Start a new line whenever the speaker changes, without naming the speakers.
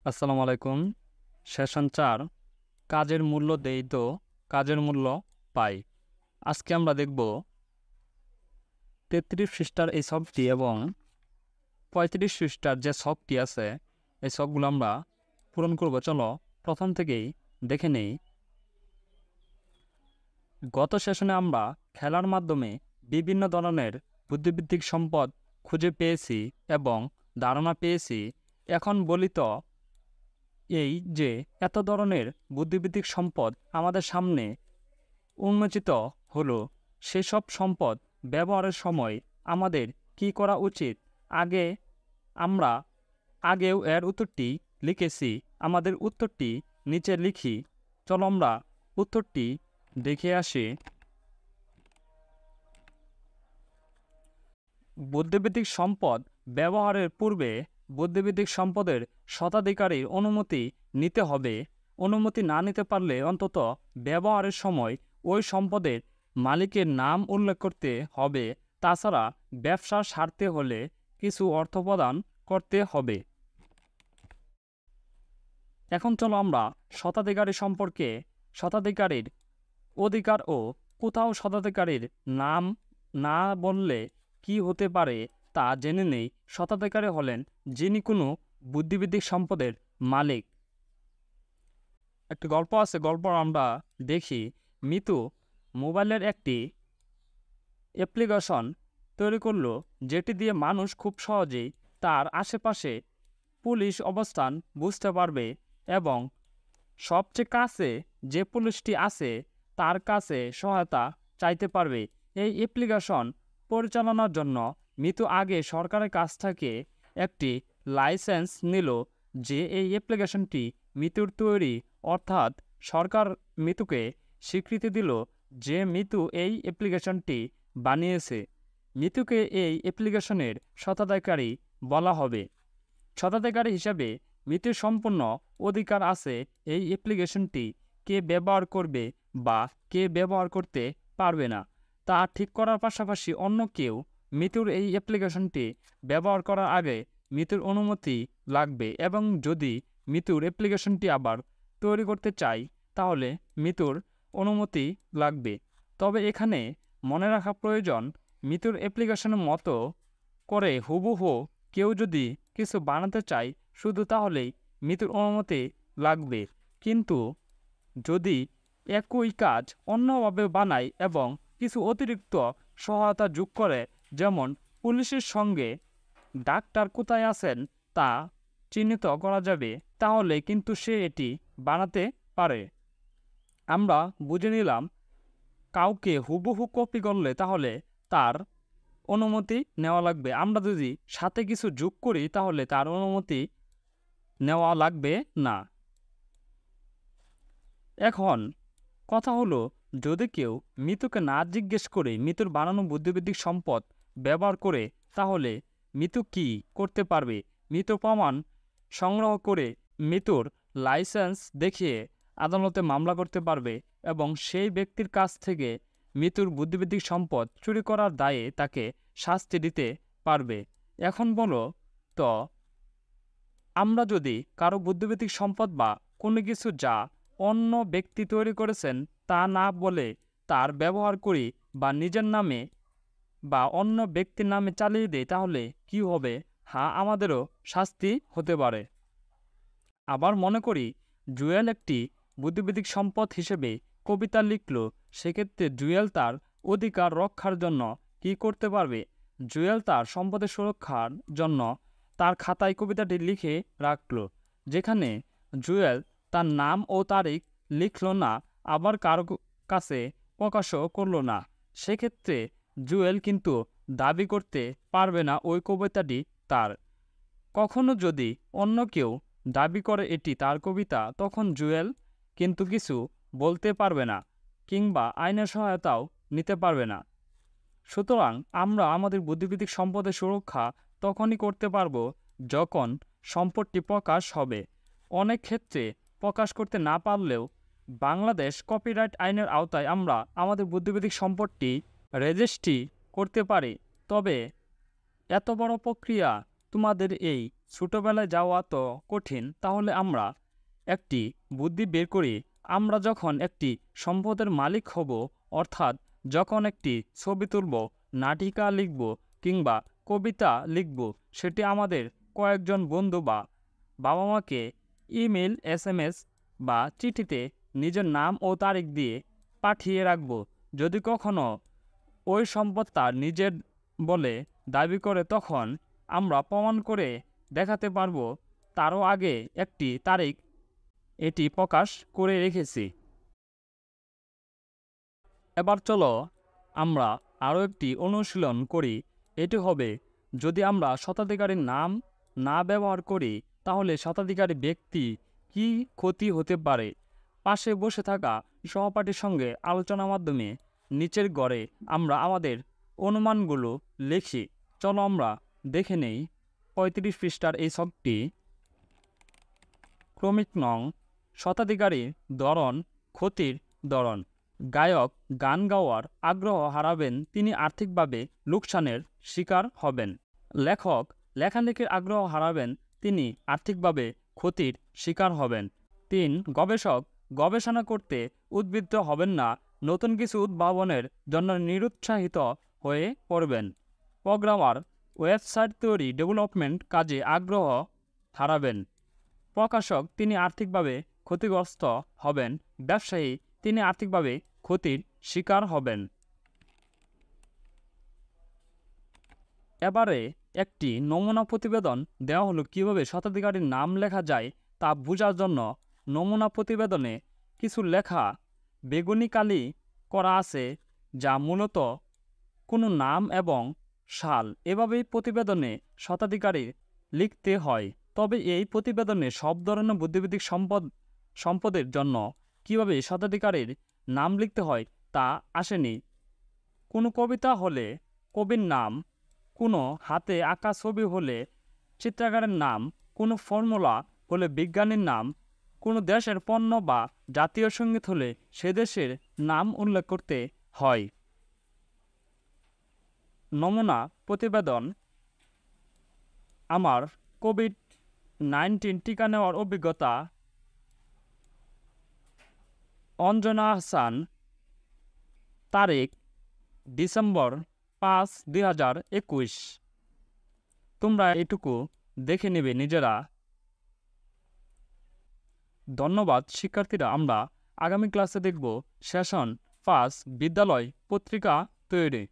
আসসালামু আলাইকুম। সেশন ৪ কাজের মূল্য দেই তো কাজের মূল্য পাই। আজকে আমরা দেখব ৩৩ পৃষ্ঠার এই ছকটি এবং ৩৫ পৃষ্ঠার যে ছকটি আছে এই ছকগুলো আমরা পূরণ করব। চলো প্রথম থেকেই দেখে নেই। গত সেশনে আমরা খেলার মাধ্যমে বিভিন্ন ধরনের বুদ্ধিবৃত্তিক সম্পদ খুঁজে পেয়েছি এবং ধারণা পেয়েছি। এখন বলি তো এই যে এত ধরনের বুদ্ধিবৃত্তিক সম্পদ আমাদের সামনে উন্মোচিত হলো, সেসব সম্পদ ব্যবহারের সময় আমাদের কি করা উচিত? আমরা আগেও এর উত্তরটি লিখেছি। আমাদের উত্তরটি নিচে লিখি। চলো আমরা উত্তরটি দেখে আসি। বুদ্ধিবৃত্তিক সম্পদ ব্যবহারের পূর্বে বুদ্ধিবৃত্তিক সম্পদের স্বত্বাধিকারীর অনুমতি নিতে হবে। অনুমতি না নিতে পারলে অন্তত ব্যবহারের সময় ওই সম্পদের মালিকের নাম উল্লেখ করতে হবে। তাছাড়া ব্যবসার স্বার্থে হলে কিছু অর্থ প্রদান করতে হবে। এখন চলো আমরা স্বত্বাধিকারীর অধিকার ও কোথাও স্বত্বাধিকারীর নাম না বললে কি হতে পারে তা জেনে নেই। স্বত্বাধিকারী হলেন যিনি কোনো বুদ্ধিবৃত্তিক সম্পদের মালিক। একটি গল্প আছে, গল্প আমরা দেখি। মিতু মোবাইলের একটি অ্যাপ্লিকেশন তৈরি করলো, যেটি দিয়ে মানুষ খুব সহজেই তার আশেপাশে পুলিশ অবস্থান বুঝতে পারবে এবং সবচেয়ে কাছে যে পুলিশটি আছে তার কাছে সহায়তা চাইতে পারবে। এই অ্যাপ্লিকেশন পরিচালনার জন্য মিতু আগে সরকারের কাছ থেকে একটি লাইসেন্স নিল। যে এই অ্যাপ্লিকেশনটি মিতুর তৈরি, অর্থাৎ সরকার মিতুকে স্বীকৃতি দিল যে মিতু এই অ্যাপ্লিকেশনটি বানিয়েছে। মিতুকে এই অ্যাপ্লিকেশনের স্বত্বাধিকারী বলা হবে। স্বত্বাধিকারী হিসাবে মিতুর সম্পূর্ণ অধিকার আছে এই অ্যাপ্লিকেশনটি কে ব্যবহার করবে বা কে ব্যবহার করতে পারবে না তা ঠিক করার পাশাপাশি অন্য কেউ মিতুর এই অ্যাপ্লিকেশনটি ব্যবহার করার আগে মিতুর অনুমতি লাগবে এবং যদি মিতুর অ্যাপ্লিকেশনটি আবার তৈরি করতে চাই তাহলে মিতুর অনুমতি লাগবে। তবে এখানে মনে রাখা প্রয়োজন, মিতুর অ্যাপ্লিকেশনের মতো করে হুবহু কেউ যদি কিছু বানাতে চায় শুধু তাহলেই মিতুর অনুমতি লাগবে। কিন্তু যদি একই কাজ অন্যভাবে বানায় এবং কিছু অতিরিক্ত সহায়তা যোগ করে, যেমন পুলিশের সঙ্গে ডাক্তার কোথায় আছেন তা চিহ্নিত করা যাবে, তাহলে কিন্তু সে এটি বানাতে পারে। আমরা বুঝে নিলাম কাউকে হুবহু কপি করলে তাহলে তার অনুমতি নেওয়া লাগবে। আমরা যদি সাথে কিছু যোগ করি তাহলে তার অনুমতি নেওয়া লাগবে না। এখন কথা হলো, যদি কেউ মিতুকে না জিজ্ঞেস করে মিতুর বানানো বুদ্ধিবৃত্তিক সম্পদ ব্যবহার করে তাহলে মিতু কি করতে পারবে? মিতুর প্রমাণ সংগ্রহ করে মিতুর লাইসেন্স দেখিয়ে আদালতে মামলা করতে পারবে এবং সেই ব্যক্তির কাছ থেকে মিতুর বুদ্ধিবৃত্তিক সম্পদ চুরি করার দায়ে তাকে শাস্তি দিতে পারবে। এখন বলো তো, আমরা যদি কারো বুদ্ধিবৃত্তিক সম্পদ বা কোনো কিছু যা অন্য ব্যক্তি তৈরি করেছেন তা না বলে তার ব্যবহার করি বা নিজের নামে বা অন্য ব্যক্তির নামে চালিয়ে দেয় তাহলে কি হবে? হ্যাঁ, আমাদেরও শাস্তি হতে পারে। আবার মনে করি জুয়েল একটি বুদ্ধিবৃত্তিক সম্পদ হিসেবে কবিতা লিখল, সেক্ষেত্রে জুয়েল তার অধিকার রক্ষার জন্য কি করতে পারবে? জুয়েল তার সম্পদের সুরক্ষার জন্য তার খাতায় কবিতাটি লিখে রাখল, যেখানে জুয়েল তার নাম ও তারিখ লিখল না, আবার কারো কাছে প্রকাশও করল না। সেক্ষেত্রে জুয়েল কিন্তু দাবি করতে পারবে না ওই কবিতাটি তার। কখনো যদি অন্য কেউ দাবি করে এটি তার কবিতা, তখন জুয়েল কিন্তু কিছু বলতে পারবে না কিংবা আইনের সহায়তাও নিতে পারবে না। সুতরাং আমরা আমাদের বুদ্ধিবৃত্তিক সম্পদের সুরক্ষা তখনই করতে পারব যখন সম্পদটি প্রকাশ হবে। অনেক ক্ষেত্রে প্রকাশ করতে না পারলেও বাংলাদেশ কপিরাইট আইনের আওতায় আমরা আমাদের বুদ্ধিবৃত্তিক সম্পদটি রেজিস্ট্রি করতে পারি। তবে এত বড় প্রক্রিয়া তোমাদের এই ছোটবেলায় যাওয়া তো কঠিন, তাহলে আমরা একটি বুদ্ধি বের করি। আমরা যখন একটি সম্পদের মালিক হব, অর্থাৎ যখন একটি ছবি তুলব, নাটিকা লিখব কিংবা কবিতা লিখব, সেটি আমাদের কয়েকজন বন্ধু বা বাবা মাকে ইমেল, SMS বা চিঠিতে নিজের নাম ও তারিখ দিয়ে পাঠিয়ে রাখব। যদি কখনো ওই সম্পদ তার নিজের বলে দাবি করে, তখন আমরা প্রমাণ করে দেখাতে পারব তারও আগে একটি তারিখ এটি প্রকাশ করে রেখেছি। এবার চলো আমরা আরও একটি অনুশীলন করি। এটি হবে, যদি আমরা স্বত্বাধিকারীর নাম না ব্যবহার করি তাহলে স্বত্বাধিকারী ব্যক্তি কি ক্ষতি হতে পারে। পাশে বসে থাকা সহপাঠীর সঙ্গে আলোচনার মাধ্যমে নিচের ঘরে আমরা আমাদের অনুমানগুলো লিখি। চলো আমরা দেখে নেই 35 পৃষ্ঠার এই ছকটি। ক্রমিক নং, স্বত্বাধিকারীর ধরন, ক্ষতির ধরন। গায়ক গান গাওয়ার আগ্রহ হারাবেন, তিনি আর্থিকভাবে লোকসানের শিকার হবেন। লেখক লেখালেখির আগ্রহ হারাবেন, তিনি আর্থিকভাবে ক্ষতির শিকার হবেন। 3. গবেষক গবেষণা করতে উদ্বুদ্ধ হবেন না, নতুন কিছু উদ্ভাবনের জন্য নিরুৎসাহিত হয়ে পড়বেন। প্রোগ্রামার ওয়েবসাইট তৈরি, ডেভেলপমেন্ট কাজে আগ্রহ হারাবেন। প্রকাশক, তিনি আর্থিকভাবে ক্ষতিগ্রস্ত হবেন। ব্যবসায়ী, তিনি আর্থিকভাবে ক্ষতির শিকার হবেন। এবারে একটি নমুনা প্রতিবেদন দেওয়া হলো কিভাবে স্বত্বাধিকারীর নাম লেখা যায় তা বোঝার জন্য। নমুনা প্রতিবেদনে কিছু লেখা বেগুনি কালি করা আছে, যা মূলত কোনো নাম এবং সাল। এভাবেই প্রতিবেদনে স্বত্বাধিকারী লিখতে হয়। তবে এই প্রতিবেদনে সব ধরনের বুদ্ধিবৃত্তিক সম্পদের জন্য কিভাবে স্বত্বাধিকারীর নাম লিখতে হয় তা আসেনি। কোনো কবিতা হলে কবির নাম, কোনো হাতে আঁকা ছবি হলে চিত্রকারের নাম, কোনো ফর্মুলা হলে বিজ্ঞানীর নাম, কোনো দেশের পণ্য বা জাতীয় সঙ্গীত হলে সে দেশের নাম উল্লেখ করতে হয়। নমুনা প্রতিবেদন। আমার কোভিড-19 টিকা নেওয়ার অভিজ্ঞতা। অঞ্জনা আহসান, তারিখ ডিসেম্বর 5, 2021। তোমরা এটুকু দেখে নেবে নিজেরা। ধন্যবাদ শিক্ষার্থীরা। আমরা আগামী ক্লাসে দেখব সেশন 5 বিদ্যালয় পত্রিকা তৈরি।